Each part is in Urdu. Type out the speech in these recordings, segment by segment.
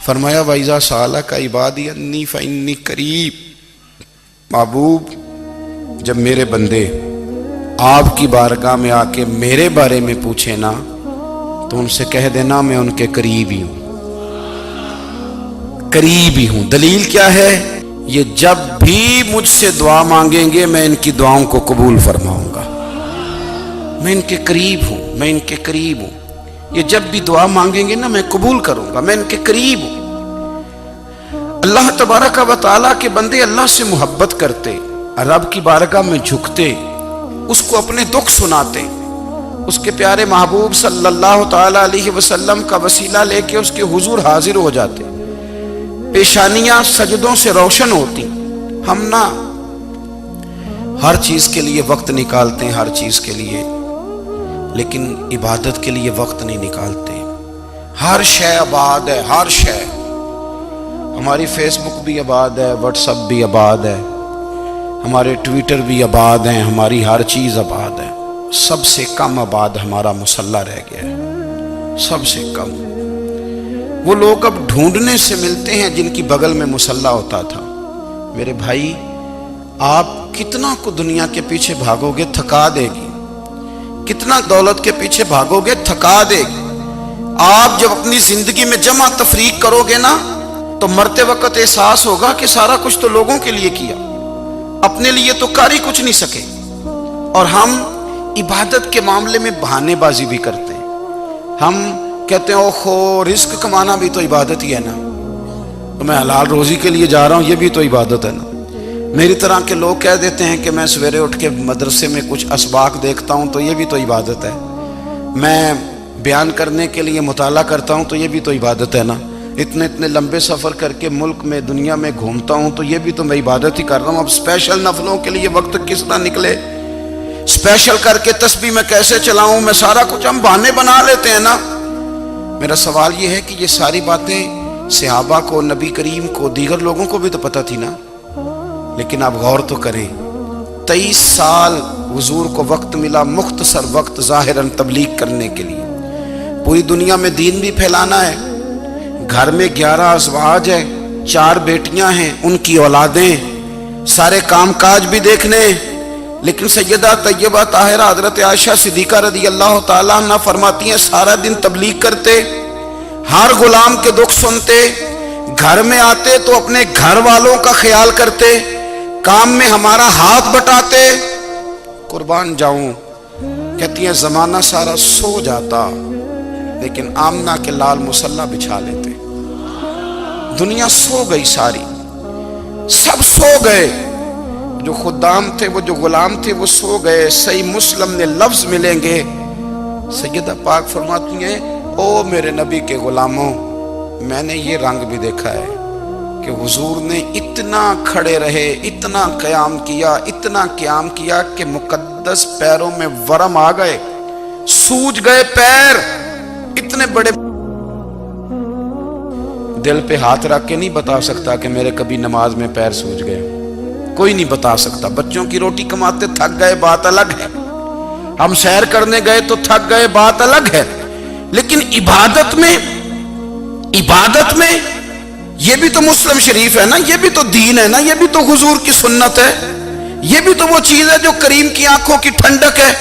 فرمایا وَإِذَا سَأَلَكَ عِبَادِي أَنِّي فَإِنِّي قَرِيب، محبوب جب میرے بندے آپ کی بارگاہ میں آ کے میرے بارے میں پوچھیں نا تو ان سے کہہ دینا میں ان کے قریب ہی ہوں، قریب ہی ہوں۔ دلیل کیا ہے؟ یہ جب بھی مجھ سے دعا مانگیں گے میں ان کی دعاؤں کو قبول فرماؤں گا، میں ان کے قریب ہوں، میں ان کے قریب ہوں۔ یہ جب بھی دعا مانگیں گے نا میں قبول کروں گا، میں ان کے قریب ہوں۔ اللہ تبارک و تعالیٰ کے بندے اللہ سے محبت کرتے، رب کی بارگاہ میں جھکتے، اس کو اپنے دکھ سناتے، اس کے پیارے محبوب صلی اللہ تعالیٰ علیہ وسلم کا وسیلہ لے کے اس کے حضور حاضر ہو جاتے، پیشانیاں سجدوں سے روشن ہوتی۔ ہم نا ہر چیز کے لیے وقت نکالتے ہیں، ہر چیز کے لیے، لیکن عبادت کے لیے وقت نہیں نکالتے۔ ہر شے آباد ہے، ہر شے، ہماری فیس بک بھی آباد ہے، واٹس ایپ بھی آباد ہے، ہمارے ٹویٹر بھی آباد ہیں، ہماری ہر چیز آباد ہے۔ سب سے کم آباد ہمارا مصلی رہ گیا ہے، سب سے کم۔ وہ لوگ اب ڈھونڈنے سے ملتے ہیں جن کی بغل میں مصلی ہوتا تھا۔ میرے بھائی آپ کتنا کو دنیا کے پیچھے بھاگو گے تھکا دے گی، کتنا دولت کے پیچھے بھاگو گے تھکا دے گی۔ آپ جب اپنی زندگی میں جمع تفریق کرو گے نا تو مرتے وقت احساس ہوگا کہ سارا کچھ تو لوگوں کے لیے کیا، اپنے لیے تو کر ہی کچھ نہیں سکے۔ اور ہم عبادت کے معاملے میں بہانے بازی بھی کرتے ہیں۔ ہم کہتے ہیں اوہو رزق کمانا بھی تو عبادت ہی ہے نا، تو میں حلال روزی کے لیے جا رہا ہوں، یہ بھی تو عبادت ہے نا۔ میری طرح کے لوگ کہہ دیتے ہیں کہ میں سویرے اٹھ کے مدرسے میں کچھ اسباق دیکھتا ہوں تو یہ بھی تو عبادت ہے، میں بیان کرنے کے لیے مطالعہ کرتا ہوں تو یہ بھی تو عبادت ہے نا، اتنے لمبے سفر کر کے ملک میں دنیا میں گھومتا ہوں تو یہ بھی تو میں عبادت ہی کر رہا ہوں۔ اب اسپیشل نفلوں کے لیے وقت کس طرح نکلے، اسپیشل کر کے تسبیح میں کیسے چلاؤں، میں سارا کچھ ہم بہانے بنا لیتے ہیں نا۔ میرا سوال یہ ہے کہ یہ ساری باتیں صحابہ کو، نبی کریم کو، دیگر لوگوں کو بھی تو پتہ تھی نا، لیکن آپ غور تو کریں 23 سال حضور کو وقت ملا، مختصر وقت ظاہراً تبلیغ کرنے کے لیے، پوری دنیا میں دین بھی پھیلانا ہے۔ گھر میں 11 ازواج ہے، 4 بیٹیاں ہیں، ان کی اولادیں، سارے کام کاج بھی دیکھنے، لیکن سیدہ طیبہ طاہرہ حضرت عائشہ صدیقہ رضی اللہ تعالیٰ عنہ فرماتی ہیں سارا دن تبلیغ کرتے، ہر غلام کے دکھ سنتے، گھر میں آتے تو اپنے گھر والوں کا خیال کرتے، کام میں ہمارا ہاتھ بٹاتے۔ قربان جاؤں، کہتی ہیں زمانہ سارا سو جاتا لیکن آمنہ کے لال مصلی بچھا لیتے۔ دنیا سو گئی، ساری سب سو گئے، جو خدام تھے، وہ جو غلام تھے وہ سو گئے۔ صحیح مسلم میں لفظ ملیں گے، سیدہ پاک فرماتی ہیں او میرے نبی کے غلاموں، میں نے یہ رنگ بھی دیکھا ہے کہ حضور نے اتنا کھڑے رہے، اتنا قیام کیا، اتنا قیام کیا کہ مقدس پیروں میں ورم آ گئے، سوج گئے پیر، اتنے بڑے۔ دل پہ ہاتھ رکھ کے نہیں بتا سکتا کہ میرے کبھی نماز میں پیر سوج گئے، کوئی نہیں بتا سکتا۔ بچوں کی روٹی کماتے تھک گئے بات الگ ہے، ہم سیر کرنے گئے تو تھک گئے بات الگ ہے، لیکن عبادت میں یہ بھی تو مسلم شریف ہے نا، یہ بھی تو دین ہے نا، یہ بھی تو حضور کی سنت ہے، یہ بھی تو وہ چیز ہے جو کریم کی آنکھوں کی ٹھنڈک ہے۔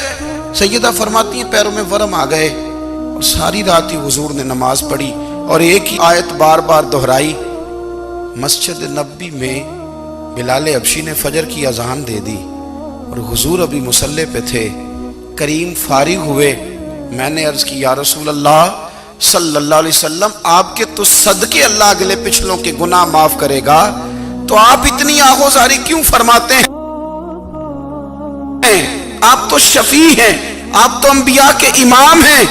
سیدہ فرماتی ہیں پیروں میں ورم آ گئے، اور ساری رات ہی حضور نے نماز پڑھی اور ایک ہی آیت بار بار دہرائی۔ مسجد نبوی میں بلال حبشی نے فجر کی اذان دے دی اور حضور ابھی مصلی پہ تھے، کریم فارغ ہوئے، میں نے عرض کی یا رسول اللہ صلی اللہ علیہ وسلم آپ کے تو صدقے اللہ اگلے پچھلوں کے گناہ معاف کرے گا، تو آپ اتنی آہوزاری کیوں فرماتے ہیں؟ آپ تو شفیع ہیں، آپ تو انبیاء کے امام ہیں۔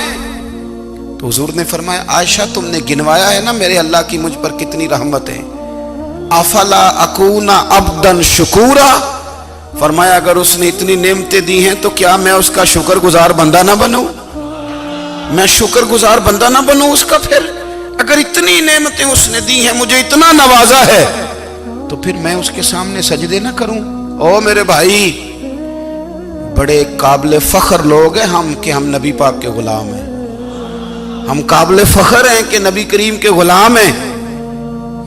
تو حضور نے فرمایا عائشہ تم نے گنوایا ہے نا میرے اللہ کی مجھ پر کتنی رحمت ہے، افلا اکون عبدا شکورا، فرمایا اگر اس نے اتنی نعمتیں دی ہیں تو کیا میں اس کا شکر گزار بندہ نہ بنوں، میں شکر گزار بندہ نہ بنوں اس کا؟ پھر اگر اتنی نعمتیں اس نے دی ہیں، مجھے اتنا نوازا ہے، تو پھر میں اس کے سامنے سجدے نہ کروں؟ او میرے بھائی، بڑے قابل فخر لوگ ہیں ہم کہ ہم نبی پاک کے غلام ہیں، ہم قابل فخر ہیں کہ نبی کریم کے غلام ہیں،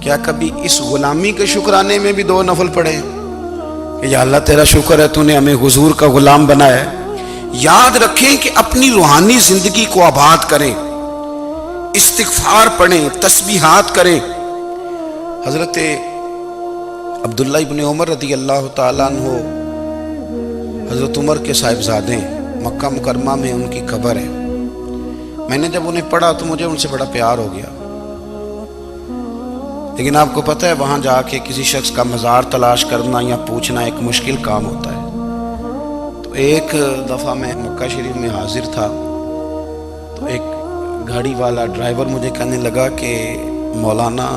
کیا کبھی اس غلامی کے شکرانے میں بھی 2 نفل پڑھے کہ یا اللہ تیرا شکر ہے تو نے ہمیں حضور کا غلام بنایا ہے؟ یاد رکھیں کہ اپنی روحانی زندگی کو آباد کریں، استغفار پڑھیں، تسبیحات کریں۔ حضرت عبداللہ ابن عمر رضی اللہ تعالیٰ عنہ حضرت عمر کے صاحبزادے ہیں، مکہ مکرمہ میں ان کی قبر ہے۔ میں نے جب انہیں پڑھا تو مجھے ان سے بڑا پیار ہو گیا، لیکن آپ کو پتہ ہے وہاں جا کے کسی شخص کا مزار تلاش کرنا یا پوچھنا ایک مشکل کام ہوتا ہے۔ تو ایک دفعہ میں مکہ شریف میں حاضر تھا، تو ایک گاڑی والا ڈرائیور مجھے کہنے لگا کہ مولانا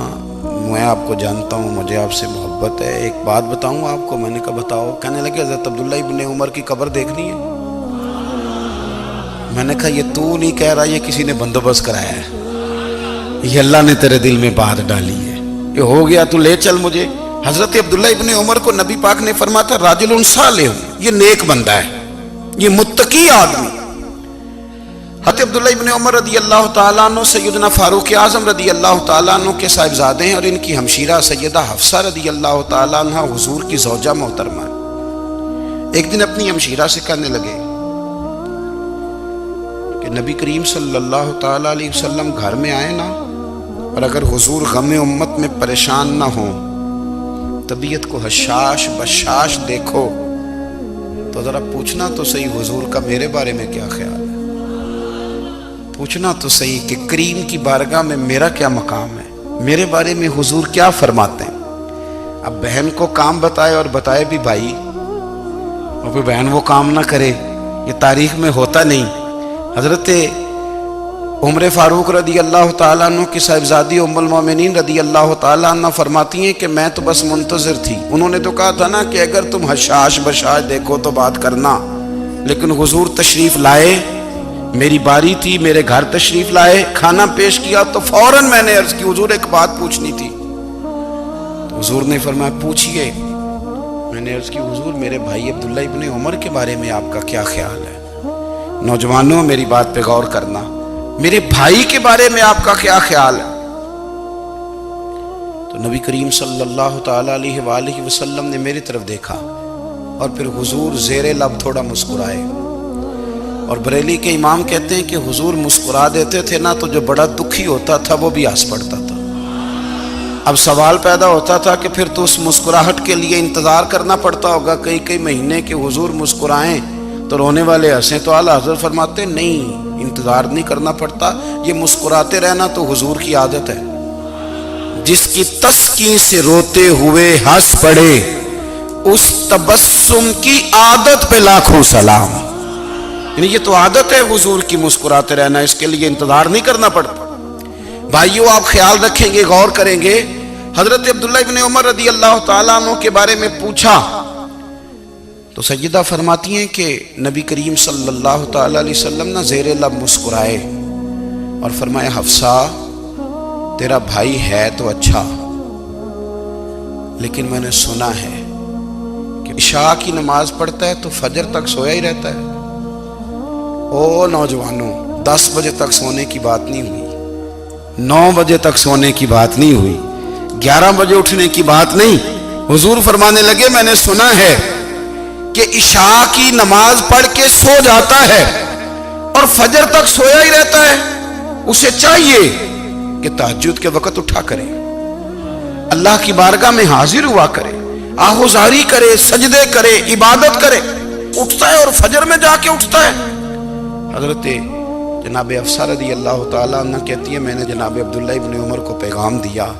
میں آپ کو جانتا ہوں، مجھے آپ سے محبت ہے، ایک بات بتاؤں آپ کو؟ میں نے کہا بتاؤ۔ کہنے لگے حضرت عبداللہ ابن عمر کی قبر دیکھنی ہے۔ میں نے کہا یہ تو نہیں کہہ رہا، یہ کسی نے بندوبست کرایا ہے، یہ اللہ نے تیرے دل میں بات ڈالی ہے، یہ ہو گیا، تو لے چل مجھے۔ حضرت عبداللہ ابن عمر کو نبی پاک نے فرمایا تھا راجل صالح، یہ نیک بندہ ہے، یہ متقی آدمی۔ حضرت عبداللہ ابن عمر رضی اللہ تعالیٰ عنہ سیدنا فاروق اعظم رضی اللہ تعالیٰ عنہ کے صاحبزادے ہیں، اور ان کی ہمشیرہ سیدہ حفصہ رضی اللہ تعالیٰ عنہ حضور کی زوجہ محترمہ ہے۔ ایک دن اپنی ہمشیرہ سے کہنے لگے کہ نبی کریم صلی اللہ تعالیٰ علیہ وسلم گھر میں آئے نا، اور اگر حضور غم امت میں پریشان نہ ہوں، طبیعت کو حشاش بشاش دیکھو، تو ذرا پوچھنا تو صحیح حضور کا میرے بارے میں کیا خیال ہے، پوچھنا تو صحیح کہ کریم کی بارگاہ میں میرا کیا مقام ہے، میرے بارے میں حضور کیا فرماتے ہیں۔ اب بہن کو کام بتائے، اور بتائے بھی بھائی، اور پھر بہن وہ کام نہ کرے، یہ تاریخ میں ہوتا نہیں۔ حضرت عمر فاروق رضی اللہ تعالیٰ عنہ کی صاحبزادی ام المومنین رضی اللہ تعالیٰ عنہ فرماتی ہیں کہ میں تو بس منتظر تھی، انہوں نے تو کہا تھا نا کہ اگر تم حشاش بشاش دیکھو تو بات کرنا، لیکن حضور تشریف لائے، میری باری تھی، میرے گھر تشریف لائے، کھانا پیش کیا تو فوراً میں نے عرض کی حضور ایک بات پوچھنی تھی۔ تو حضور نے فرمایا پوچھئے۔ میں نے عرض کی حضور میرے بھائی عبداللہ ابن عمر کے بارے میں آپ کا کیا خیال ہے؟ نوجوانوں میری بات پہ غور کرنا، میرے بھائی کے بارے میں آپ کا کیا خیال ہے؟ تو نبی کریم صلی اللہ تعالیٰ علیہ وآلہ وسلم نے میری طرف دیکھا، اور پھر حضور زیر لب تھوڑا مسکرائے، اور بریلی کے امام کہتے ہیں کہ حضور مسکرا دیتے تھے نا تو جو بڑا دکھی ہوتا تھا وہ بھی ہنس پڑتا تھا۔ اب سوال پیدا ہوتا تھا کہ پھر تو اس مسکراہٹ کے لیے انتظار کرنا پڑتا ہوگا کئی مہینے کہ حضور مسکرائیں تو رونے والے ہنسیں، تو اعلیٰ حضرت فرماتے نہیں، انتظار نہیں کرنا پڑتا، یہ مسکراتے رہنا تو حضور کی عادت ہے۔ جس کی تسکین سے روتے ہوئے ہنس پڑے، اس تبسم کی عادت پہ لاکھوں سلام۔ یعنی یہ تو عادت ہے حضور کی مسکراتے رہنا، اس کے لیے انتظار نہیں کرنا پڑتا۔ بھائیو آپ خیال رکھیں گے، غور کریں گے، حضرت عبداللہ ابن عمر رضی اللہ تعالیٰ عنہ کے بارے میں پوچھا تو سیدہ فرماتی ہیں کہ نبی کریم صلی اللہ تعالیٰ علیہ وسلم نہ زیر لب مسکرائے اور فرمایا حفصہ تیرا بھائی ہے تو اچھا، لیکن میں نے سنا ہے کہ عشاء کی نماز پڑھتا ہے تو فجر تک سویا ہی رہتا ہے۔ او نوجوانوں، 10 بجے تک سونے کی بات نہیں ہوئی، 9 بجے تک سونے کی بات نہیں ہوئی، 11 بجے اٹھنے کی بات نہیں۔ حضور فرمانے لگے میں نے سنا ہے کہ عشاء کی نماز پڑھ کے سو جاتا ہے اور فجر تک سویا ہی رہتا ہے، اسے چاہیے کہ تہجد کے وقت اٹھا کرے، اللہ کی بارگاہ میں حاضر ہوا کرے، آہوزاری کرے، سجدے کرے، عبادت کرے، اٹھتا ہے اور فجر میں جا کے اٹھتا ہے۔ حضرت جناب حفصہ رضی اللہ تعالیٰ عنہ کہتی ہے میں نے جناب عبداللہ ابن عمر کو پیغام دیا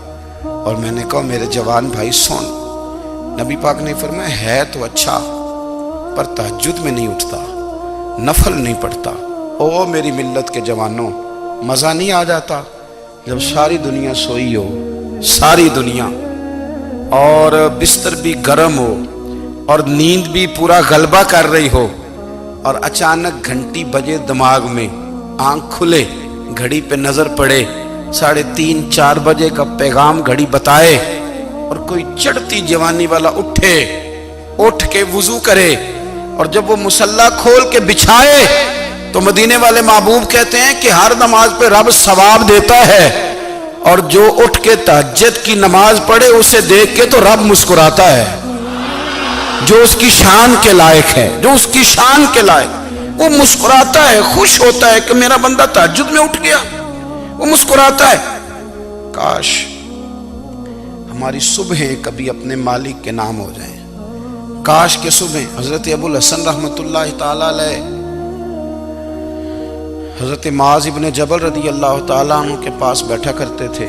اور میں نے کہا میرے جوان بھائی سن، نبی پاک نے فرمایا ہے تو اچھا پر تہجد میں نہیں اٹھتا، نفل نہیں پڑھتا۔ او میری ملت کے جوانوں، مزہ نہیں آ جاتا جب ساری دنیا سوئی ہو، ساری دنیا، اور بستر بھی گرم ہو اور نیند بھی پورا غلبہ کر رہی ہو، اور اچانک گھنٹی بجے دماغ میں، آنکھ کھلے، گھڑی پہ نظر پڑے، 3:30 4 بجے کا پیغام گھڑی بتائے، اور کوئی چڑھتی جوانی والا اٹھ کے وضو کرے، اور جب وہ مصلی کھول کے بچھائے تو مدینے والے محبوب کہتے ہیں کہ ہر نماز پہ رب ثواب دیتا ہے، اور جو اٹھ کے تہجد کی نماز پڑھے اسے دیکھ کے تو رب مسکراتا ہے، جو اس کی شان کے لائق ہے، جو اس کی شان کے لائق، وہ مسکراتا ہے، خوش ہوتا ہے کہ میرا بندہ تہجد میں اٹھ گیا، وہ مسکراتا ہے۔ کاش ہماری صبحیں کبھی اپنے مالک کے نام ہو جائیں، کاش کے صبح حضرت ابو الحسن رحمت اللہ تعالی علیہ حضرت معاذ ابن جبل رضی اللہ تعالیٰ عنہ کے پاس بیٹھا کرتے تھے،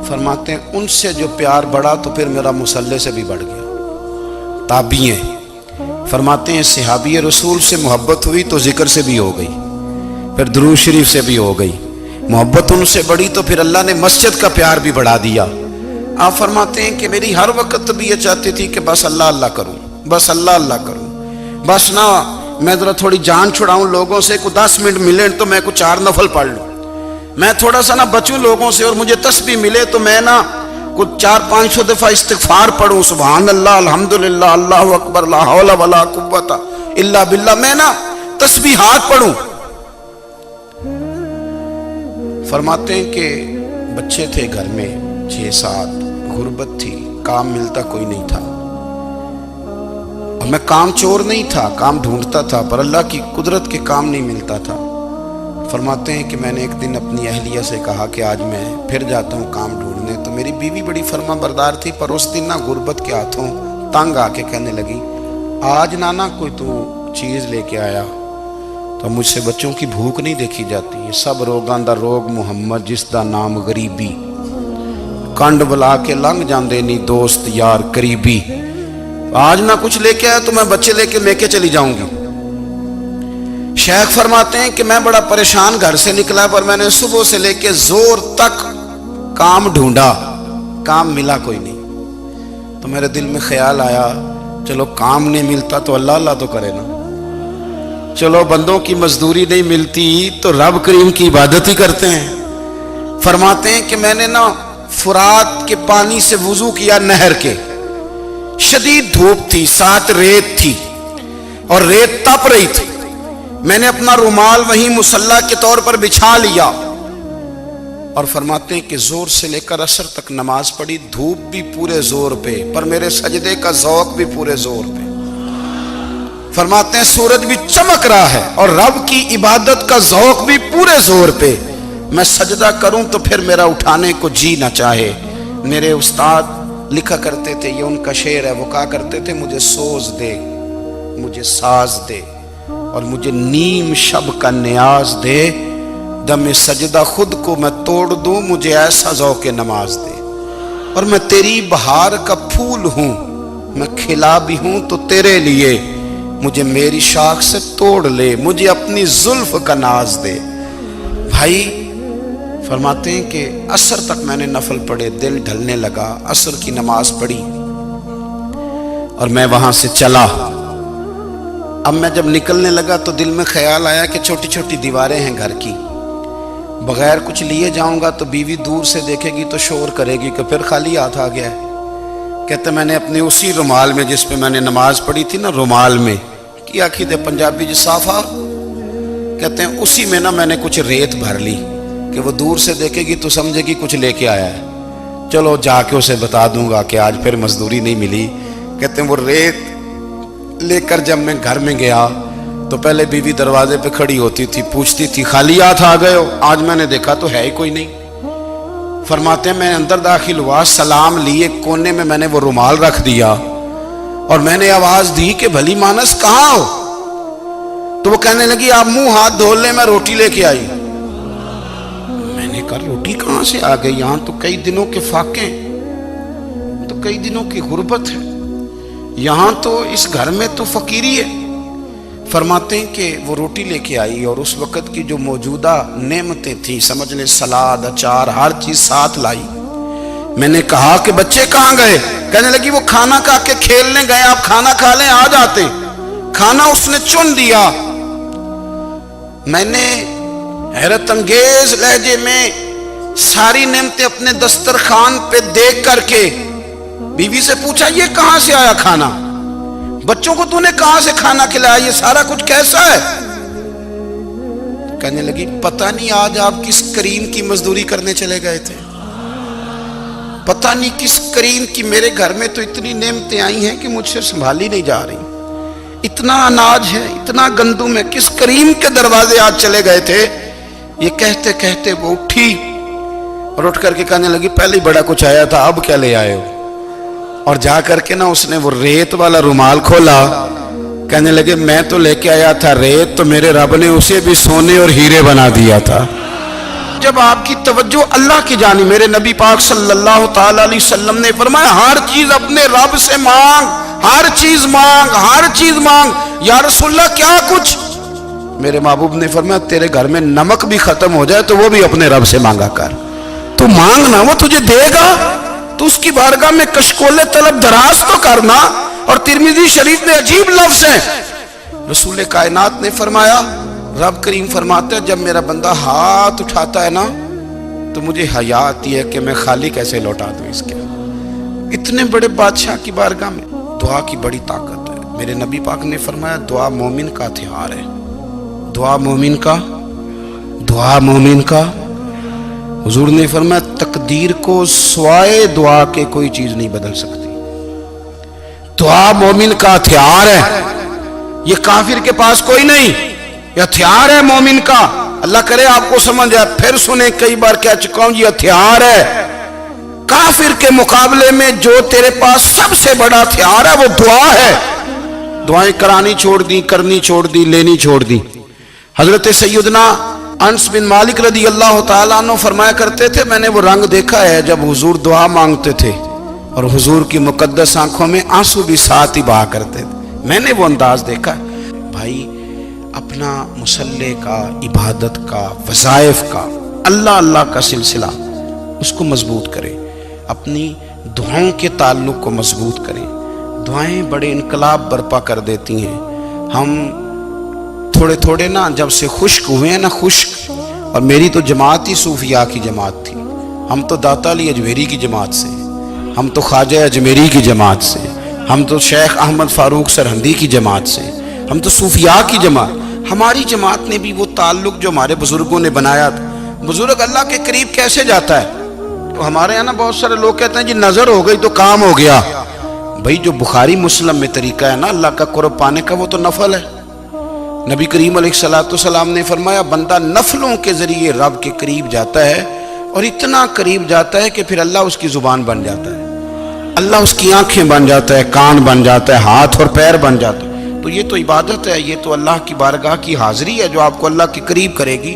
فرماتے ہیں ان سے جو پیار بڑھا تو پھر میرا مصلی سے بھی بڑھ گیا۔ تابعی ہیں، فرماتے ہیں صحابی رسول سے محبت ہوئی تو ذکر سے بھی ہو گئی، پھر درود شریف سے بھی ہو گئی، محبت ان سے بڑھی تو پھر اللہ نے مسجد کا پیار بھی بڑھا دیا۔ آپ فرماتے ہیں کہ میری ہر وقت بھی یہ چاہتی تھی کہ بس اللہ اللہ کروں، بس اللہ اللہ کروں، بس نہ میں ذرا تھوڑی جان چھڑاؤں لوگوں سے، کوئی 10 منٹ ملے تو میں کوئی 4 نفل پڑھ لوں، میں تھوڑا سا نہ بچوں لوگوں سے، اور مجھے تسبیح ملے تو میں نہ کوئی 400-500 دفعہ استغفار پڑھوں، سبحان اللہ، الحمدللہ، اللہ اکبر، لا حول ولا قوت الا باللہ، میں نہ تسبیحات پڑھوں۔ فرماتے ہیں کہ بچے تھے گھر میں 6-7، غربت تھی، کام ملتا کوئی نہیں تھا، اور میں کام چور نہیں تھا، کام ڈھونڈتا تھا، پر اللہ کی قدرت کے کام نہیں ملتا تھا۔ فرماتے ہیں کہ میں نے ایک دن اپنی اہلیہ سے کہا کہ آج میں پھر جاتا ہوں کام ڈھونڈنے، تو میری بیوی بڑی فرما بردار تھی، پر اس دن نہ غربت کے ہاتھوں تنگ آ کے کہنے لگی آج نانا کوئی تو چیز لے کے آیا، تو مجھ سے بچوں کی بھوک نہیں دیکھی جاتی، یہ سب روگاں دا روگ محمد جس دا نام غریبی، کنڈ بلا کے لنگ جاندے نہیں دوست یار قریبی، آج نہ کچھ لے کے آیا تو میں بچے لے کے چلی جاؤں گی۔ شیخ فرماتے ہیں کہ میں بڑا پریشان گھر سے نکلا، پر میں نے صبح سے لے کے زور تک کام ڈھونڈا، کام ملا کوئی نہیں، تو میرے دل میں خیال آیا چلو کام نہیں ملتا تو اللہ اللہ تو کرے نا، چلو بندوں کی مزدوری نہیں ملتی تو رب کریم کی عبادت ہی کرتے ہیں۔ فرماتے ہیں کہ میں نے نا فرات کے پانی سے وضو کیا، نہر کے، شدید دھوپ تھی، ساتھ ریت تھی اور ریت تپ رہی تھی، میں نے اپنا رومال وہیں مصلی کے طور پر بچھا لیا، اور فرماتے ہیں کہ زور سے لے کر عصر تک نماز پڑھی، دھوپ بھی پورے زور پہ، پر میرے سجدے کا ذوق بھی پورے زور پہ۔ فرماتے ہیں سورج بھی چمک رہا ہے اور رب کی عبادت کا ذوق بھی پورے زور پہ، میں سجدہ کروں تو پھر میرا اٹھانے کو جی نہ چاہے۔ میرے استاد لکھا کرتے تھے، یہ ان کا شعر ہے، وہ کہا کرتے تھے مجھے سوز دے، مجھے ساز دے، اور مجھے نیم شب کا نیاز دے، دم سجدہ خود کو میں توڑ دوں، مجھے ایسا ذوق نماز دے، اور میں تیری بہار کا پھول ہوں، میں کھلا بھی ہوں تو تیرے لیے، مجھے میری شاخ سے توڑ لے، مجھے اپنی زلف کا ناز دے۔ بھائی فرماتے ہیں کہ عصر تک میں نے نفل پڑھے، دل ڈھلنے لگا، عصر کی نماز پڑھی اور میں وہاں سے چلا۔ اب میں جب نکلنے لگا تو دل میں خیال آیا کہ چھوٹی چھوٹی دیواریں ہیں گھر کی، بغیر کچھ لیے جاؤں گا تو بیوی دور سے دیکھے گی تو شور کرے گی کہ پھر خالی ہاتھ آ گیا ہے۔ کہتے میں نے اپنے اسی رومال میں جس پہ میں نے نماز پڑھی تھی نا، رومال میں کیا آخی دے پنجابی جی صافہ، کہتے ہیں اسی میں نا میں نے کچھ ریت بھر لی کہ وہ دور سے دیکھے گی تو سمجھے گی کچھ لے کے آیا ہے، چلو جا کے اسے بتا دوں گا کہ آج پھر مزدوری نہیں ملی۔ کہتے ہیں وہ ریت لے کر جب میں گھر میں گیا تو پہلے بیوی دروازے پہ کھڑی ہوتی تھی، پوچھتی تھی خالی ہاتھ آ گئے ہو؟ آج میں نے دیکھا تو ہے ہی کوئی نہیں۔ فرماتے ہیں میں اندر داخل ہوا، سلام لیے، کونے میں نے وہ رومال رکھ دیا اور میں نے آواز دی کہ بھلی مانس کہاں ہو؟ تو وہ کہنے لگی آپ منہ ہاتھ دھو لیں، میں روٹی لے کے آئی۔ میں نے کہا روٹی کہاں سے آ گئی؟ یہاں تو کئی دنوں کے فاقے، تو کئی دنوں کی غربت ہے، یہاں تو اس گھر میں تو فقیری ہے۔ فرماتے ہیں کہ وہ روٹی لے کے آئی اور اس وقت کی جو موجودہ نعمتیں تھیں، سمجھ لیں سلاد، اچار، ہر چیز ساتھ لائی۔ میں نے کہا کہ بچے کہاں گئے؟ کہنے لگی وہ کھانا کھا کے کھیلنے گئے، آپ کھانا کھا لیں آ جاتے۔ کھانا اس نے چن دیا۔ میں نے حیرت انگیز لہجے میں ساری نعمتیں اپنے دسترخوان پہ دیکھ کر کے بیوی سے پوچھا یہ کہاں سے آیا کھانا؟ بچوں کو تو نے کہاں سے کھانا کھلایا؟ یہ سارا کچھ کیسا ہے؟ کہنے لگی پتہ نہیں آج آپ کس کریم کی مزدوری کرنے چلے گئے تھے، پتہ نہیں کس کریم کی، میرے گھر میں تو اتنی نعمتیں آئی ہیں کہ مجھ سے سنبھالی نہیں جا رہی، اتنا اناج ہے، اتنا گندم ہے، کس کریم کے دروازے آج چلے گئے تھے۔ یہ کہتے کہتے وہ اٹھی اور اٹھ کر کے کہنے لگی پہلے ہی بڑا کچھ آیا تھا، اب کیا لے آئے ہو؟ اور جا کر کے نا اس نے وہ ریت والا رومال کھولا، کہنے لگے میں تو لے کے آیا تھا ریت، تو میرے رب نے اسے بھی سونے اور ہیرے بنا دیا تھا۔ جب آپ کی توجہ اللہ کی جانب، میرے نبی پاک صلی اللہ تعالی علیہ وسلم نے فرمایا ہر چیز اپنے رب سے مانگ، ہر چیز مانگ، ہر چیز مانگ۔ یا رسول اللہ کیا کچھ؟ میرے محبوب نے فرمایا تیرے گھر میں نمک بھی ختم ہو جائے تو وہ بھی اپنے رب سے مانگا کر، تو مانگنا وہ تجھے دے گا، تو اس کی بارگاہ میں کشکول طلب دراز تو کرنا۔ اور ترمذی شریف میں عجیب لفظ ہیں، رسول کائنات نے فرمایا، رب کریم فرماتا ہے جب میرا بندہ ہاتھ اٹھاتا ہے نا تو مجھے حیا آتی ہے کہ میں خالی کیسے لوٹا دوں اس کے۔ اتنے بڑے بادشاہ کی بارگاہ میں دعا کی بڑی طاقت ہے۔ میرے نبی پاک نے فرمایا دعا مومن کا ہتھیار ہے، دعا مومن کا، دعا مومن کا۔ حضور نے فرمایا تقدیر کو سوائے دعا کے کوئی چیز نہیں بدل سکتی، دعا مومن کا ہتھیار ہے، یہ کافر کے پاس کوئی نہیں، یہ ہتھیار ہے مومن کا۔ اللہ کرے آپ کو سمجھ آئے، پھر سنیں، کئی بار کہہ چکا ہوں یہ ہتھیار ہے۔ کافر کے مقابلے میں جو تیرے پاس سب سے بڑا ہتھیار ہے وہ دعا ہے۔ دعائیں کرانی چھوڑ دی، کرنی چھوڑ دی، لینی چھوڑ دی۔ حضرت سیدنا انس بن مالک رضی اللہ تعالیٰ عنہ فرمایا کرتے تھے میں نے وہ رنگ دیکھا ہے جب حضور دعا مانگتے تھے اور حضور کی مقدس آنکھوں میں آنسو بھی ساتھ ہی بہا کرتے تھے، میں نے وہ انداز دیکھا ہے۔ بھائی اپنا مصلی کا، عبادت کا، وظائف کا، اللہ اللہ کا سلسلہ اس کو مضبوط کریں، اپنی دعاؤں کے تعلق کو مضبوط کریں۔ دعائیں بڑے انقلاب برپا کر دیتی ہیں۔ ہم تھوڑے تھوڑے نا جب سے خشک ہوئے ہیں نا، خشک، اور میری تو جماعت ہی صوفیاء کی جماعت تھی، ہم تو داتا علی اجمیری کی جماعت سے، ہم تو خواجہ اجمیری کی جماعت سے، ہم تو شیخ احمد فاروق سرہندی کی جماعت سے، ہم تو صوفیاء کی جماعت۔ ہماری جماعت نے بھی وہ تعلق جو ہمارے بزرگوں نے بنایا تھا۔ بزرگ اللہ کے قریب کیسے جاتا ہے؟ تو ہمارے یہاں نا بہت سارے لوگ کہتے ہیں جی نظر ہو گئی تو کام ہو گیا۔ بھائی جو بخاری مسلم میں طریقہ ہے نا اللہ کا قرب پانے کا، وہ تو نفل ہے۔ نبی کریم علیہ السلام نے فرمایا بندہ نفلوں کے ذریعے رب کے قریب جاتا ہے، اور اتنا قریب جاتا ہے کہ پھر اللہ اس کی زبان بن جاتا ہے، اللہ اس کی آنکھیں بن جاتا ہے، کان بن جاتا ہے، ہاتھ اور پیر بن جاتا ہے۔ تو یہ تو عبادت ہے، یہ تو اللہ کی بارگاہ کی حاضری ہے جو آپ کو اللہ کے قریب کرے گی۔